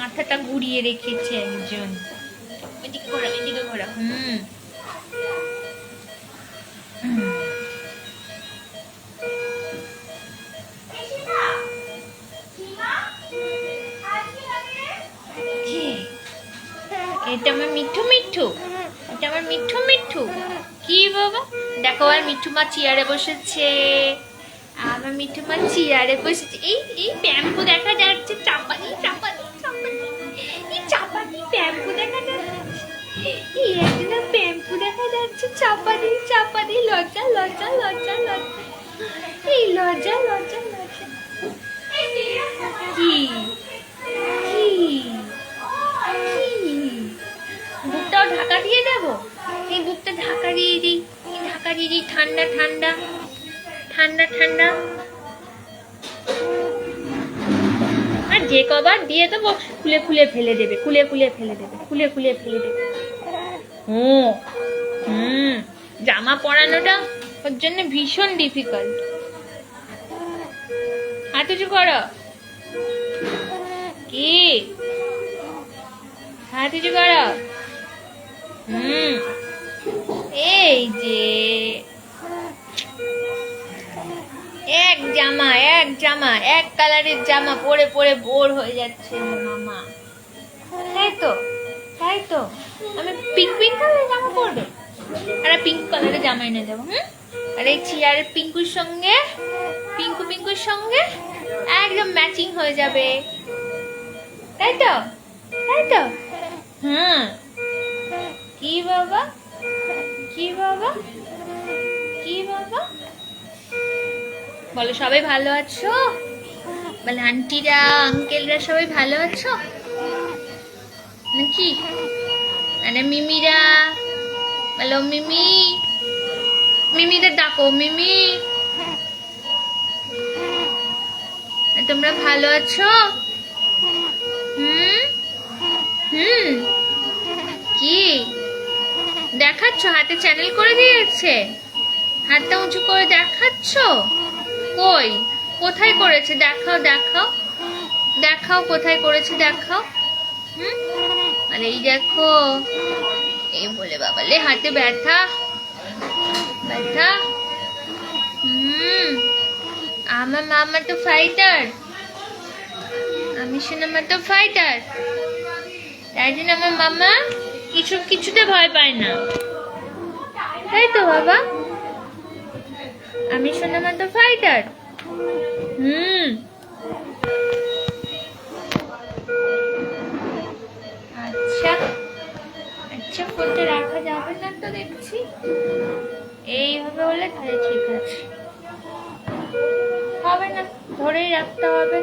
মাথাটা ঘুরিয়ে রেখেছে একজন। এদিকে ঘোরা, এদিকে ঘোরা। এটা আমার মিঠু মিঠু, এটা আমার মিঠু মিঠু। কি বাবা, দেখো আর মিঠু মা চেয়ারে বসেছে। আমার মিঠু মা চেয়ারে বসেছে। এই এই প্যাম্পু দেখা যাচ্ছে, চাপানি চাপানি চাপানি, এই চাপানি প্যাম্পু দেখা যাচ্ছে। এই একটা প্যাম্পু দেখা যাচ্ছে, চাপানি চাপানি, লজ্জা লজ্জা লজ্জা লজ্জা, এই লজ্জা লজ্জা লজ্জা। কি কি বুকটাও ঢাকা দিয়ে দেবো, এই বুকটা ঢাকা দিয়ে দিই, ঢাকা দিয়ে দিই। ঠান্ডা ঠান্ডা ঠান্ডা ঠান্ডা। আর যে কবার দিয়ে দেবো খুলে খুলে ফেলে দেবে, খুলে খুলে ফেলে দেবে, খুলে খুলে ফেলে দেবে। জামা পরানোটা ওর জন্য ভীষণ ডিফিকাল্ট। হাত উঁচু করো। কি হাত উঁচু করো। এই যে এক জামা এক কালারের জামা পরে পরে বোর হয়ে যাচ্ছে মামা। তাই তো তাই তো, আমি পিঙ্ক পিঙ্ক কালারের জামা পরবে, আর পিঙ্ক কালারের জামা এনে দেবো। আর এই চেয়ারের পিঙ্কুর সঙ্গে, পিঙ্কু পিঙ্কুর সঙ্গে একদম ম্যাচিং হয়ে যাবে। তাই তো তাই তো। কি বাবা, কি বাবা, কি বাবা বলো? সবাই ভালো আছো? বলে আন্টিরা আঙ্কেলরা সবাই ভালো আছো নাকি? মানে মিমিরা বলো, মিমি, মিমিদের ডাকো, মিমি তোমরা ভালো আছো? কি দেখাচ্ছ? হাতে চ্যানেল করে দিয়েছে, হাতটা উঁচু করে দেখাচ্ছ। কই, কোথায় করেছে? দেখাও দেখাও দেখাও, কোথায় করেছে দেখাও। আরে এই দেখো, এই বলে বাবালে হাতে ব্যথা ব্যথা। আমার মামা তো ফাইটার, আমি শোনা তো ফাইটার, তাই জন্য আমার মামা কিছুতে ভয় পায় না। তাই তো বাবা, আমি শোনা তো ফাইটার। আচ্ছা আচ্ছা, ফোনটা রাখা যাবে না তো দেখছি। এইভাবে হলে তাহলে ঠিক আছে, হবে না, ধরেই রাখতে হবে।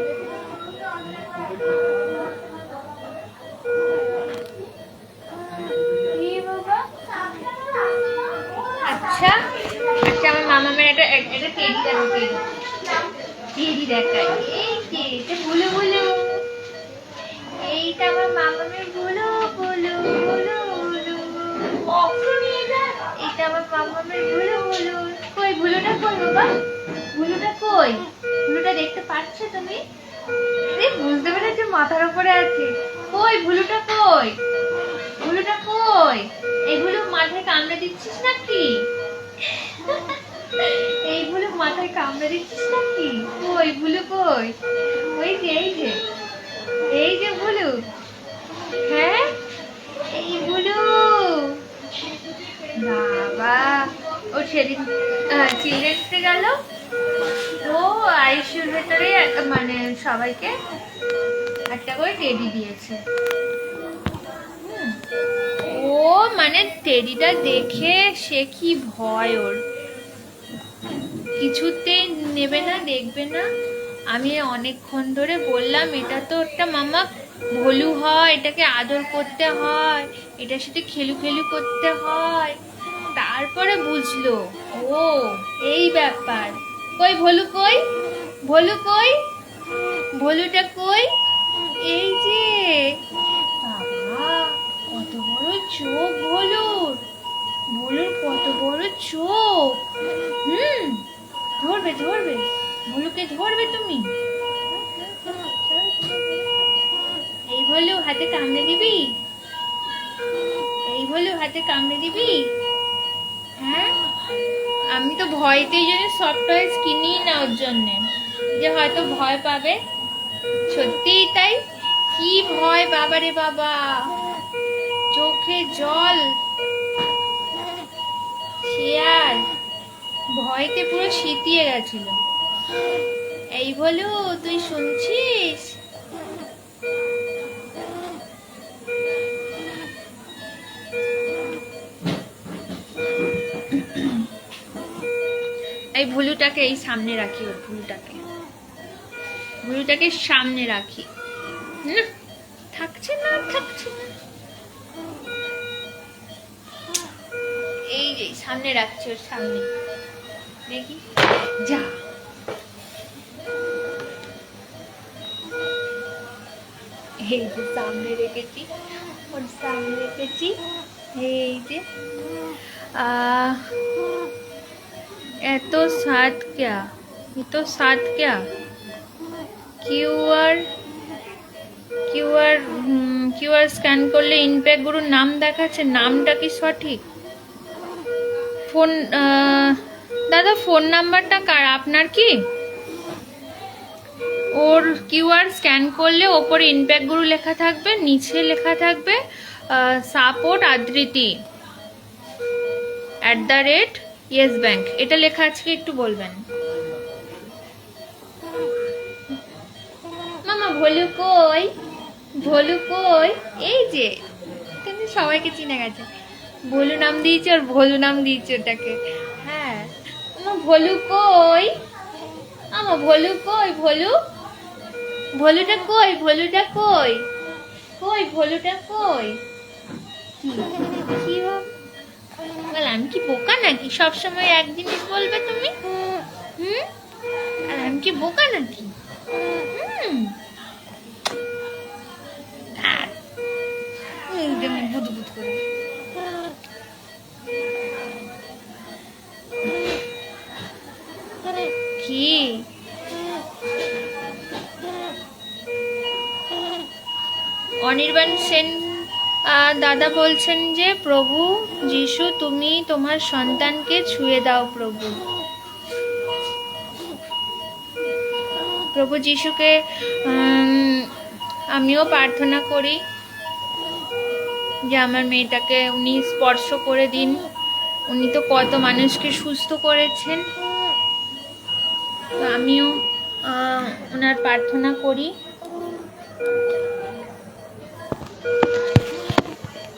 আচ্ছা আচ্ছা, আমার মামামের একটা টেডি দেখাই। এই যে এটা বুলু বুলু, এইটা আমার মামামের বুলু বুলু বুলু বুলু, এটা আমার মামামের বুলু বুলু। কই বুলুটা, কই বাবা, বুলুটা কই? বুলুটা দেখতে পাচ্ছ তুমি? বুঝতে পেরেছো মাথার উপরে আছে। কই বুলুটা, কই বুলুটা কই? এগুলো মাথায় কামড়ে দিচ্ছিস নাকি? এইগুলো মাথায় কামড়ে দিচ্ছিস নাকি? কই বুলু কই? ওই যে এই যে, এই যে বুলু, হ্যাঁ এই বুলু। বাবা, ও সেদিন চিলড্রেন্সে গেল, ও আইসিউর ভেতরে মানে সবাইকে একটা করে টেডি দিয়েছে। ও মানে টেডিটা দেখে সে কি ভয়, ওর কিছুতে নেবে না, দেখবে না। আমি অনেকক্ষণ ধরে বললাম এটা তো একটা মামা ভলু হয়, এটাকে আদর করতে হয়, এটার সাথে খেলু খেলু করতে হয়। তারপরে বুঝলো ও এই ব্যাপার। কই ভলু কই, ভলু কই, ভলুটা কই? এই যে বাবা, কত বড় চোখ ভলুর, ভলুর কত বড় চোখ। ধরবে ধরবে, ভলুকে ধরবে তুমি। এই ভলু হাতে কামড়ে দিবি? এই ভলু হাতে কামড়ে দিবি? হ্যাঁ, আমি তো ভয়তেই জন্য সফট টয়েস কিনি না ওর জন্যে, যে হয়তো ভয় পাবে। সত্যিই তাই, কি ভয় বাবারে বাবা, চোখে জল, শেয়ার ভয়তে পুরো শীতিয়ে গেছিল। এই বলু, তুই শুনছিস? এই ভুলুটাকে এই সামনে রাখি, ওর ভুলুটাকে সামনে রাখি। থাকছে না, এই যে সামনে রাখছি, ওর সামনে দেখি, যা। এই যে সামনে রেখেছি, ওর সামনে রেখেছি। এই যে এত साथ क्या, ये तो साथ क्या, কিউআর স্ক্যান করলে ইনপ্যাক্ট গুরুর নাম দেখাচ্ছে, নামটা কি সঠিক? ফোন দাদা, ফোন নাম্বারটা কার, আপনার কি? ওর কিউআর স্ক্যান করলে ওপরে ইনপ্যাক্ট গুরু লেখা থাকবে, নিচে লেখা থাকবে সাপোর্ট আদ্রিতি @ইয়েস ব্যাংক, এটা লেখা আছে কি একটু বলবেন? মামা ভলু কই, ভলু কই? এই যে সবাইকে চিনে গেছে, ভলু নাম দিয়েছে, আর ভলু নাম দিয়েছে ওটাকে। হ্যাঁ, আমার ভলু কই, আমার ভলু কই, ভলুটা কই, ভলুটা কই, ভলুটা কই? কি আমি কি বোকা নাকি, সবসময় এক জিনিস বলবে তুমি? আর আমি কি বোকা নাকি? বুদবুদ করে কি অনির্বাণ সেন দাদা বলছেন যে প্রভু যিশু তুমি তোমার সন্তানকে ছুঁয়ে দাও প্রভু। প্রভু যিশুকে আমিও প্রার্থনা করি যে আমার মেয়েটাকে উনি স্পর্শ করে দিন। উনি তো কত মানুষকে সুস্থ করেছেন, তো আমিও ওনার প্রার্থনা করি।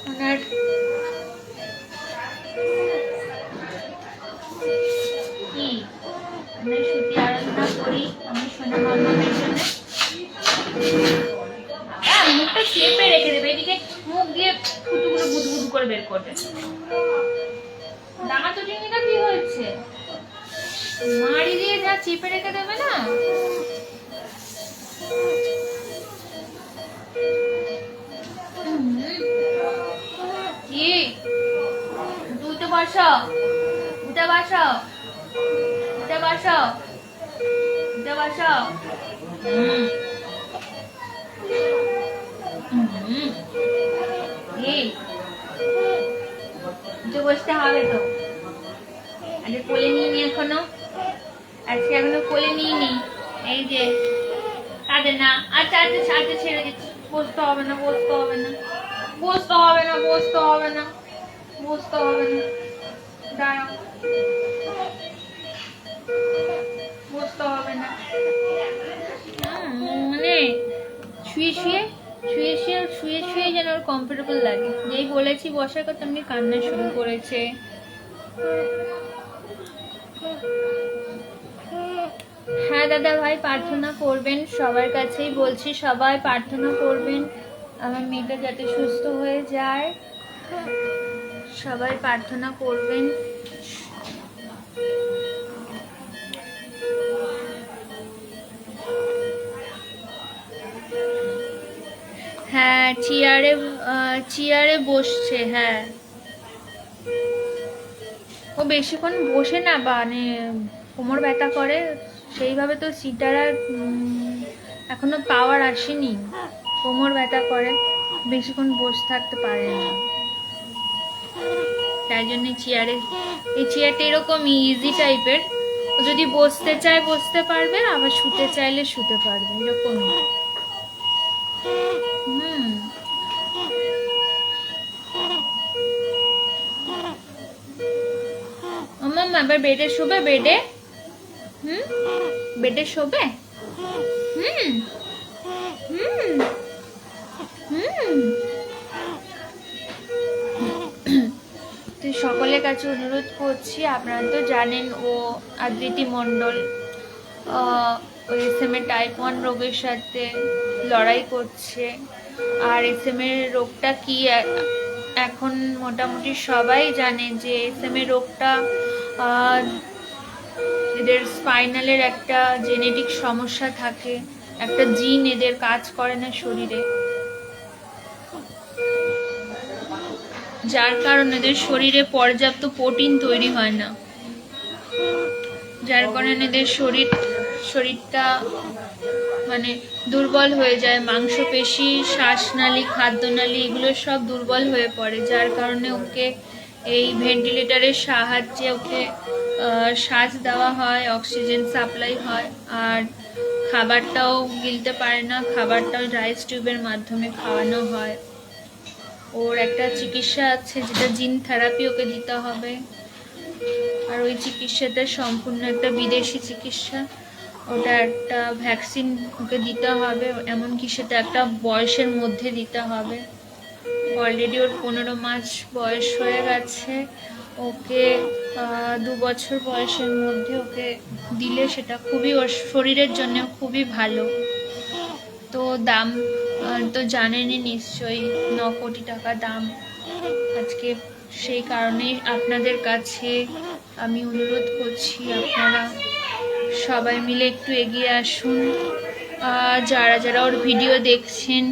ওনার কি আমরা শ্রুতি আরাধনা করি আমি সোনা মামার পেছনে। মুখটা চেপে রেখে দেবে, এদিকে মুখ দিয়ে ফুটুগুলো বুদবুদ করে বের করবে। ডাঙা তো টিঙ্গিটা কি হয়েছে, মাড়ি দিয়ে যা চেপে রেখে দেবে না। কি উঠে বসো, উঠে বসো, উঠে বসো, উঠে বসো। উঠে বসতে হবে তো, আজকে কোলে নিয়ে নি, এখনো কোলে নিয়ে নি। এই যে কাঁদে না, আচ্ছা আচ্ছা আচ্ছা ছেড়ে দিচ্ছি, বসতে হবে না, বসতে হবে না, বসতে হবে না, বসতে হবে না, বসতে হবে না, দাঁড়াও, বসতে হবে না। মানে শুয়ে শুয়ে যেন ওর কমফোর্টেবল লাগে। যেই বলেছি বসার কথা আমি কান্না শুরু করেছে। হ্যাঁ দাদা ভাই, প্রার্থনা করবেন, সবার কাছেই বলছি, সবাই প্রার্থনা করবেন আমার মেয়েটা যাতে সুস্থ হয়ে যায়, সবাই প্রার্থনা করবেন। হ্যাঁ, চেয়ারে বসছে। হ্যাঁ, ও বেশিক্ষণ বসে না, মানে কোমর ব্যথা করে, সেইভাবে তো সিটার আর এখনো পাওয়ার আসেনি। কোমর ব্যথা করে, বেশিক্ষণ বসে থাকতে পারে না, তাই জন্য চেয়ারে, এই চেয়ারটা এরকমই ইজি টাইপের, যদি বসতে চায় বসতে পারবে, আবার শুতে চাইলে শুতে পারবে, এরকমই। মাম্মা আবার বেডে শোবে, বেডে বেডে শোবে। হুম হুম হুম তো সকলের কাছে অনুরোধ করছি, আপনারা তো জানেন ও আদৃতি মণ্ডল এসএম এর টাইপ 1 রোগের সাথে লড়াই করছে। আর এসএম এর রোগটা কি এখন মোটামুটি সবাই জানে যে এসএম এর রোগটা এদের স্পাইনালের একটা জেনেটিক সমস্যা থাকে, একটা জিন এদের কাজ করে না শরীরে, যার কারণে এদের শরীরে পর্যাপ্ত প্রোটিন তৈরি হয় না, যার কারণে এদের শরীরটা মানে দুর্বল হয়ে যায়, মাংসপেশি, শ্বাসনালী, খাদ্যনালী এগুলো সব দুর্বল হয়ে পড়ে, যার কারণে ওকে এই ভেন্টিলেটরের সাহায্যে ওকে শ্বাস দেওয়া হয়, অক্সিজেন সাপ্লাই হয়, আর খাবারটাও গিলতে পারে না, খাবারটাও রাইস টিউবের মাধ্যমে খাওয়ানো হয়। ওর একটা চিকিৎসা আছে যেটা জিন থেরাপি ওকে দিতে হবে, আর ওই চিকিৎসাটা সম্পূর্ণ একটা বিদেশি চিকিৎসা, ওটা একটা ভ্যাকসিন ওকে দিতে হবে, এমনকি সেটা একটা বয়সের মধ্যে দিতে হবে। অলরেডি ওর 15 মাস বয়স হয়ে গেছে, ওকে 2 বছর বয়সের মধ্যে ওকে দিলে সেটা খুবই ওর শরীরের জন্য খুবই ভালো। তো দাম তো জানেনই নিশ্চয়ই, 9 কোটি টাকা দাম। আজকে সেই কারণেই আপনাদের কাছে আমি অনুরোধ করছি, আপনারা সবাই মিলে একটু এগিয়ে আসুন। যারা যারা ওর ভিডিও দেখছেন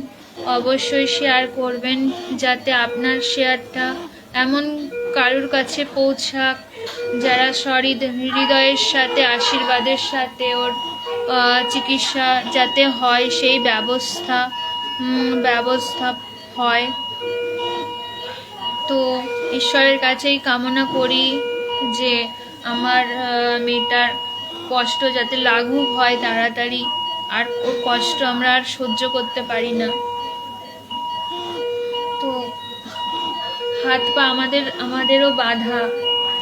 অবশ্যই শেয়ার করবেন, যাতে আপনার শেয়ারটা এমন কারোর কাছে পৌঁছাক যারা হৃদয়ের সাথে, আশীর্বাদের সাথে ওর চিকিৎসা যাতে হয় সেই ব্যবস্থা হয়। তো ঈশ্বরের কাছেই কামনা করি যে আমার মেয়েটার কষ্ট যাতে লাঘব হয় তাড়াতাড়ি, আর ওর কষ্ট আমরা আর সহ্য করতে পারি না। তো হাত পা আমাদেরও বাঁধা,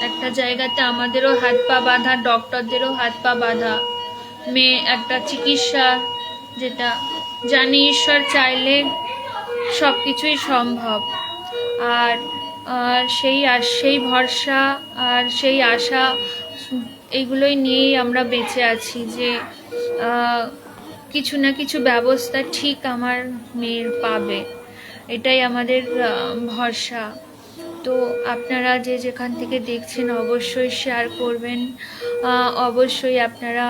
একটা জায়গাতে আমাদেরও হাত পা বাঁধা, ডক্টরদেরও হাত পা বাঁধা, মেয়ে একটা চিকিৎসা যেটা জানি ঈশ্বর চাইলে সব কিছুই সম্ভব। আর সেই ভরসা আর সেই আশা এইগুলোই নিয়েই আমরা বেঁচে আছি যে কিছু না কিছু ব্যবস্থা ঠিক আমার মেয়ের পাবে, এটাই আমাদের ভরসা। তো আপনারা যে যেখান থেকে দেখছেন অবশ্যই শেয়ার করবেন, অবশ্যই আপনারা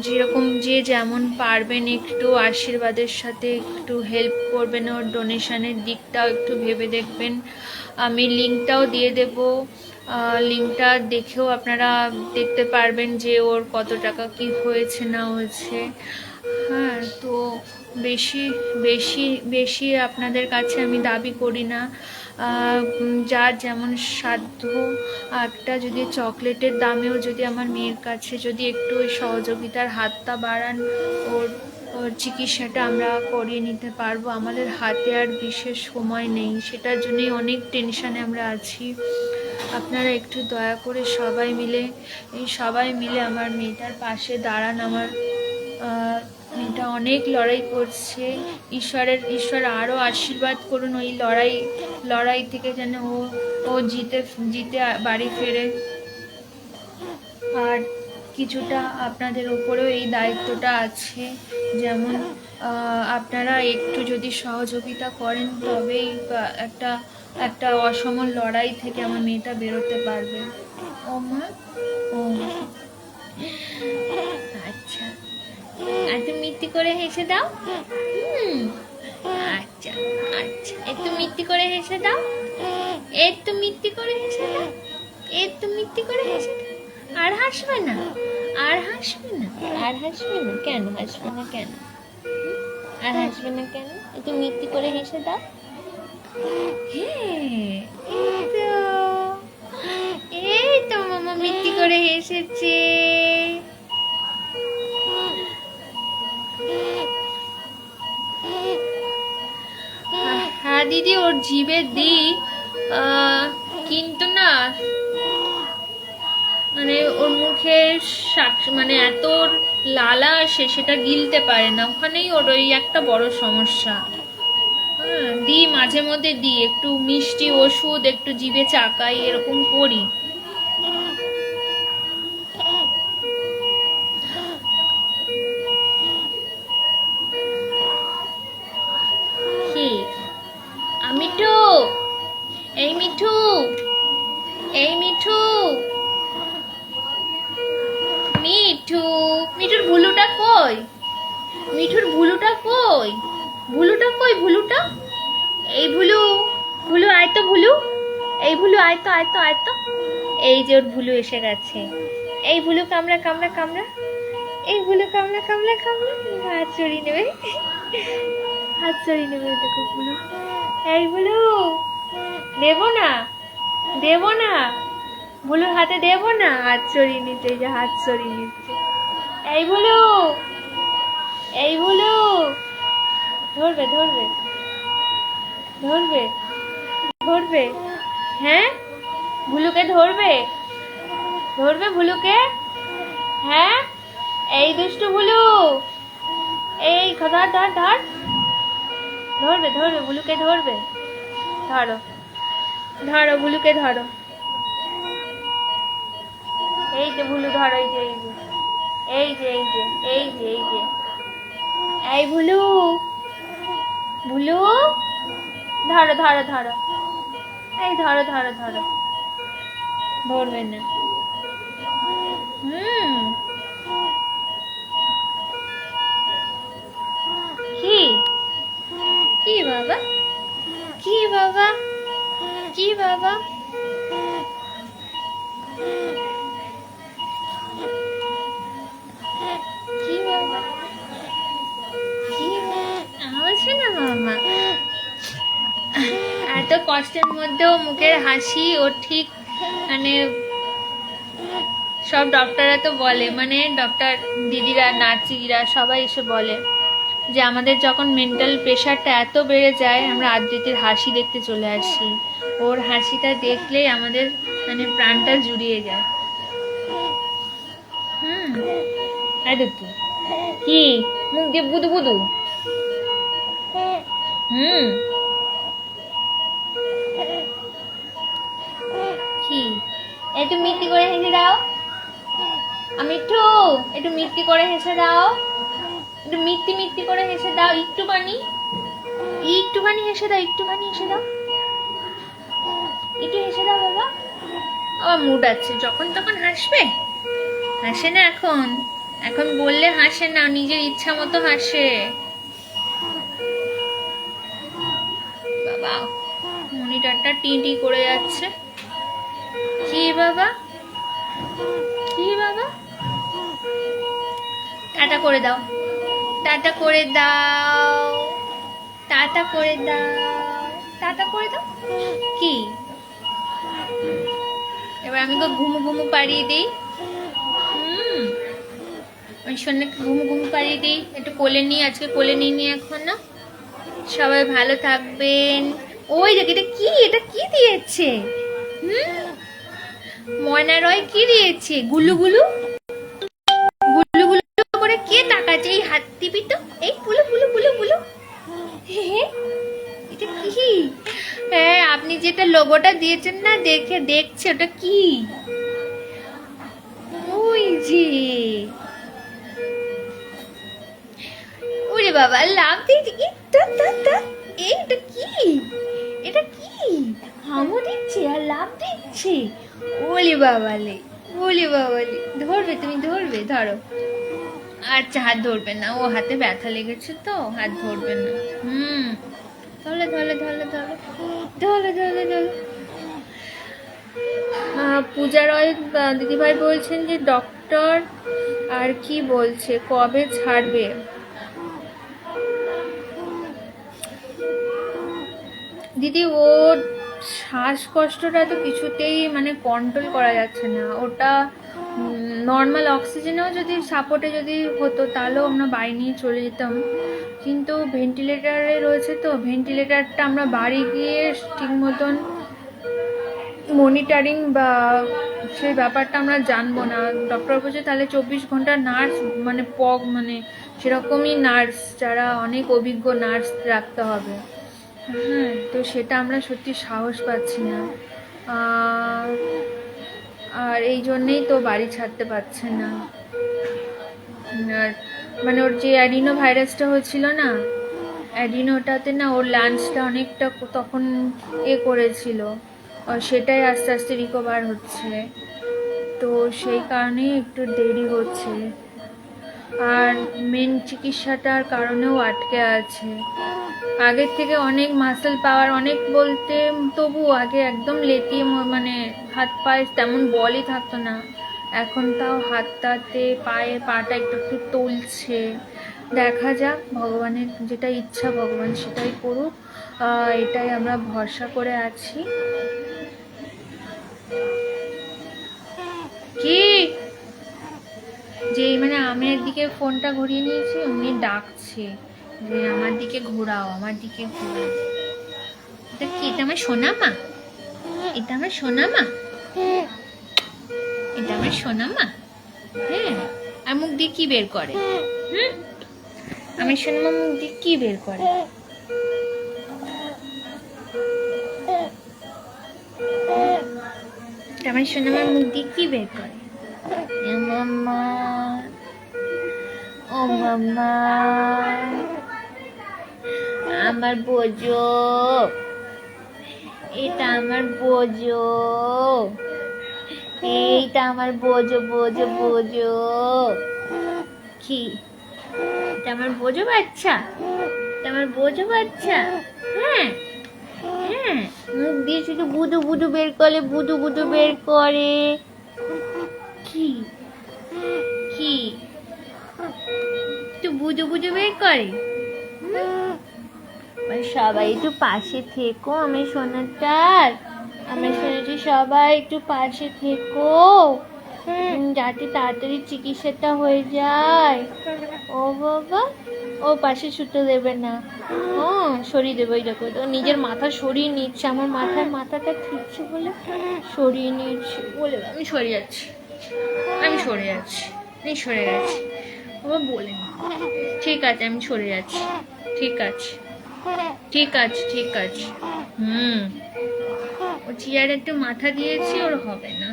যেরকম যে যেমন পারবেন একটু আশীর্বাদের সাথে একটু হেল্প করবেন, ওর ডোনেশনের দিকটাও একটু ভেবে দেখবেন। আমি লিঙ্কটাও দিয়ে দেব, লিঙ্কটা দেখেও আপনারা দেখতে পারবেন যে ওর কত টাকা কি হয়েছে না হয়েছে। হ্যাঁ, তো বেশি বেশি বেশি আপনাদের কাছে আমি দাবি করি না, যার যেমন সাধ্য একটা যদি চকলেটের দামেও যদি আমার মেয়ের কাছে যদি একটু ওই সহযোগিতার হাতটা বাড়ান, ওর চিকিৎসাটা আমরা করিয়ে নিতে পারবো। আমাদের হাতে আর বিশেষ সময় নেই, সেটার জন্যই অনেক টেনশানে আমরা আছি। আপনারা একটু দয়া করে সবাই মিলে আমার মেয়েটার পাশে দাঁড়ান। আমার মেয়েটা অনেক লড়াই করছে, ঈশ্বর আরও আশীর্বাদ করুন ওই লড়াই থেকে যেন ও জিতে বাড়ি ফেরে। আর কিছুটা আপনাদের ওপরেও এই দায়িত্বটা আছে, যেমন আপনারা একটু যদি সহযোগিতা করেন তবেই একটা অসম লড়াই থেকে আমার মেয়েটা বেরোতে পারবে। ও মা, ও আচ্ছা, একটু মিষ্টি করে হেসে দাও। আচ্ছা আচ্ছা, একটু মিষ্টি করে হেসে দাও, একটু মিষ্টি করে হেসে দাও, একটু মিষ্টি করে হেসে দাও। আর হাসবে না, আর হাসবে না, আর হাসবে না, কেন হাসবে না, কেন? আর হাসবে না কেন? একটু মিষ্টি করে হেসে দাও। হ্যাঁ, এই তো মামা মিষ্টি করে হেসেছে। হ্যাঁ দিদি, ওর জিভে দিই, কিন্তু না মানে ওর মুখে মানে এত লালা আসে, সেটা গিলতে পারে না, ওখানেই ওর ওই একটা বড় সমস্যা। হ্যাঁ, দিই মাঝে মধ্যে দিই, একটু মিষ্টি ওষুধ একটু জিভে চাকাই, এরকম করি। কি মিঠু, এই মিঠু, এই মিঠু, মিঠু, মিঠুর ভুলুটা কই? মিঠুর ভুলুটা কই? ভুলুটা কই? ভুলুটা, এই ভুলু, ভুলু আয় তো, ভুলু, এই ভুলু আয় তো, আয় তো, আয় তো। এই যে ওর ভুলু এসে গেছে। এই ভুলু কামড়া, কামড়া, কামড়া, এই ভুলু কামড়া, কামড়া, কামড়া। হাত চড়িয়ে নেবে, হাত চড়িয়ে নেবে, দেখো ভুলু। এই ভুলু, দেবো না, দেবো না, ভুলুর হাতে দেবো না, হাত চড়িয়ে নিচ্ছে, এই যে হাত চড়িয়ে নিচ্ছে। এই ভুলু, এই ভুলু, ধরবে, ধরবে, ধরবে, ধরবে, হ্যাঁ ভুলুকে ধরবে, ধরবে ভুলুকে, হ্যাঁ এই দুষ্টু ভুলু, এই ধর, ধর, ধর, ধরবে, ধরবে ভুলুকে, ধরবে, ধরো, ধরো ভুলুকে, ধরো, এই যে ভুলু ধরো, এই যে, এই যে, এই যে, এই যে, এই যে, এই যে, এই ভুলু, ভুলু, ধরো, ধরো, ধরো, এই ধরো, ধরো, ধরো, ধরবে না। কি, কি বাবা, কি বাবা, কি বাবা, কি বাবা, কি বলছে না মামা? এত কষ্টের মধ্যেও মুখের হাসি ও ঠিক, মানে সব ডক্টররা তো বলে, মানে ডক্টর দিদিরা, নার্সিরা সবাই এসে বলে যে আমাদের যখন মেন্টাল প্রেশারটা এত বেড়ে যায়, আমরা আদ্রিতির হাসি দেখতে চলে আসি। ওর হাসিটা দেখলেই আমাদের মানে প্রাণটা জুড়িয়ে যায়। এই দেখ কি মুখ দিয়ে বুদু বুদু। কি, একটু মিষ্টি করে হেসে দাও মিঠু, একটু মিষ্টি করে হেসে দাও, একটু মিষ্টি মিষ্টি করে হেসে দাও, একটুখানি, একটুখানি হেসে দাও, একটুখানি হেসে দাও, একটু হেসে দাও বাবা। আমার মুড আছে, যখন তখন হাসবে, হাসে না এখন, এখন বললে হাসে না, নিজের ইচ্ছা মতো হাসে। বাবা মনিটরটা টি টি করে যাচ্ছে। কি বাবা, কি বাবা, টাটা করে দাও, টাটা করে দাও, টাটা করে দাও, টাটা করে দাও। কি এবার আমি তো ঘুমু ঘুমু পাড়িয়ে দিই। ওই সন্ধ্যাকে ঘুমু ঘুমু পাড়িয়ে দিই, একটু কোলে নিই, আজকে কোলে নিয়ে নিই এখন না। সবাই ভালো থাকবেন। ওই দেখ, এটা কি, এটা কি দিয়েছে? ময়না রয় কি দিয়েছে? গুলু গুলু, গুলু গুলু করে কে তাকাচ্ছে? এই হাত টিপি তো, এই গুলু গুলু গুলু গুলু। এটা কি? হ্যাঁ, আপনি যেটা লোগোটা দিয়েছেন না, দেখে দেখছে ওটা কি। ওই যে, ওরে বাবা লাভ দিয়েছে, এইটা কি, এটা কি? হামো দিচ্ছে আর লাভ দিচ্ছে। ওলে বাবালে, ওলে বাবালে, ধরবে তুমি, ধরবে, ধরো। আচ্ছা হাত ধরবে না, ও হাতে ব্যথা লেগেছে তো হাত ধরবে না। ধরলে, ধরলে, ধরলে, ধরলে, ধরলে, ধরলে, ধরলে। পূজা রয় দিদিভাই বলছেন যে ডক্টর আর কি বলছে, কবে ছাড়বে? দিদি ওর শ্বাসকষ্টটা তো কিছুতেই মানে কন্ট্রোল করা যাচ্ছে না। ওটা নর্মাল অক্সিজেনেও যদি সাপোর্টে যদি হতো তাহলেও আমরা বাড়ি নিয়ে চলে যেতাম, কিন্তু ভেন্টিলেটারে রয়েছে তো ভেন্টিলেটারটা আমরা বাড়ি গিয়ে ঠিক মতন মনিটরিং বা সেই ব্যাপারটা আমরা জানবো না। ডক্টর বলছে তাহলে 24 ঘন্টা নার্স মানে মানে সেরকমই নার্স, যারা অনেক অভিজ্ঞ নার্স রাখতে হবে। হ্যাঁ, তো সেটা আমরা সত্যি সাহস পাচ্ছি না। আর এই জন্যেই তো বাড়ি ছাড়তে পারছে না। আর মানে ওর যে অ্যাডিনো ভাইরাসটা হয়েছিল না, অ্যাডিনোটাতে না ওর লাঞ্চটা অনেকটা তখন করেছিল, সেটাই আস্তে আস্তে রিকভার হচ্ছে, তো সেই কারণেই একটু দেরি হচ্ছে। আর মেন চিকিৎসাটার কারণেও আটকে আছে। আগের থেকে অনেক মাসেল পাওয়ার অনেক বলতে তবু আগে একদম লেটিয়ে মানে হাত পায়ে তেমন বলই থাকতো না, এখন তাও হাতটাতে পায়ে পাটা একটু একটু তুলছে। দেখা যাক, ভগবানের যেটা ইচ্ছা ভগবান সেটাই করুক, এটাই আমরা ভরসা করে আছি। কি যে মানে আমের দিকে ফোনটা ঘুরিয়ে নিয়েছি, উনি ডাকছে যে আমার দিকে ঘোরাও, আমার দিকে ঘোরাও। এটা কি? এটা আমার সোনা মা, এটা আমার সোনা মা, এটা আমার সোনা মা। হ্যাঁ, আর মুখ দিয়ে কি বের করে? আমার সোনা মা মুখ দিয়ে কি বের করে? আমার সোনা মা মুখ দিয়ে কি বের করে? মাম্মা, ও মাম্মা, আমার বোঝো, এটা আমার বোঝো, এইটা আমার বোঝো বোঝো বোঝো। কি? এটা আমার বোঝো বাচ্চা, এটা আমার বোঝো বাচ্চা। হ্যাঁ হ্যাঁ, মুখ দিয়ে শুধু বুদু বুদু বের করে, বুদু বুদু বের করে। কি কি একটু বুদু বুদু বের করে? সবাই একটু পাশে থেকো আমার সোনাটার, আমার সোনাটি সবাই একটু পাশে থেকো, যাতে তাড়াতাড়ি চিকিৎসাটা হয়ে যায়। ও বাবা, ও পাশে ছুটে দেবে না, সরিয়ে দেবে। ওই দেখো তো নিজের মাথা সরিয়ে নিচ্ছে, আমার মাথাটা ঠিকছে বলে সরিয়ে নিচ্ছে বলে আমি সরে যাচ্ছি, আমি সরে যাচ্ছি, আমি সরে গেছি। ও বলে ঠিক আছে, আমি সরে যাচ্ছি, ঠিক আছে ঠিক আছে ঠিক আছে। ও চেয়ারে একটু মাথা দিয়েছি, ওর হবে না।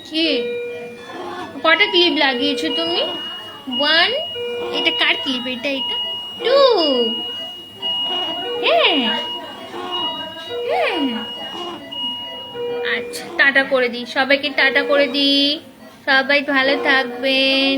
কি কটা ক্লিপ লাগিয়েছো তুমি? 1, এটা কার ক্লিপ? এটা এটা 2। হ্যাঁ হ্যাঁ, আচ্ছা টাটা করে দিই সবাইকে, টাটা করে দিই, সবাই ভালো থাকবেন।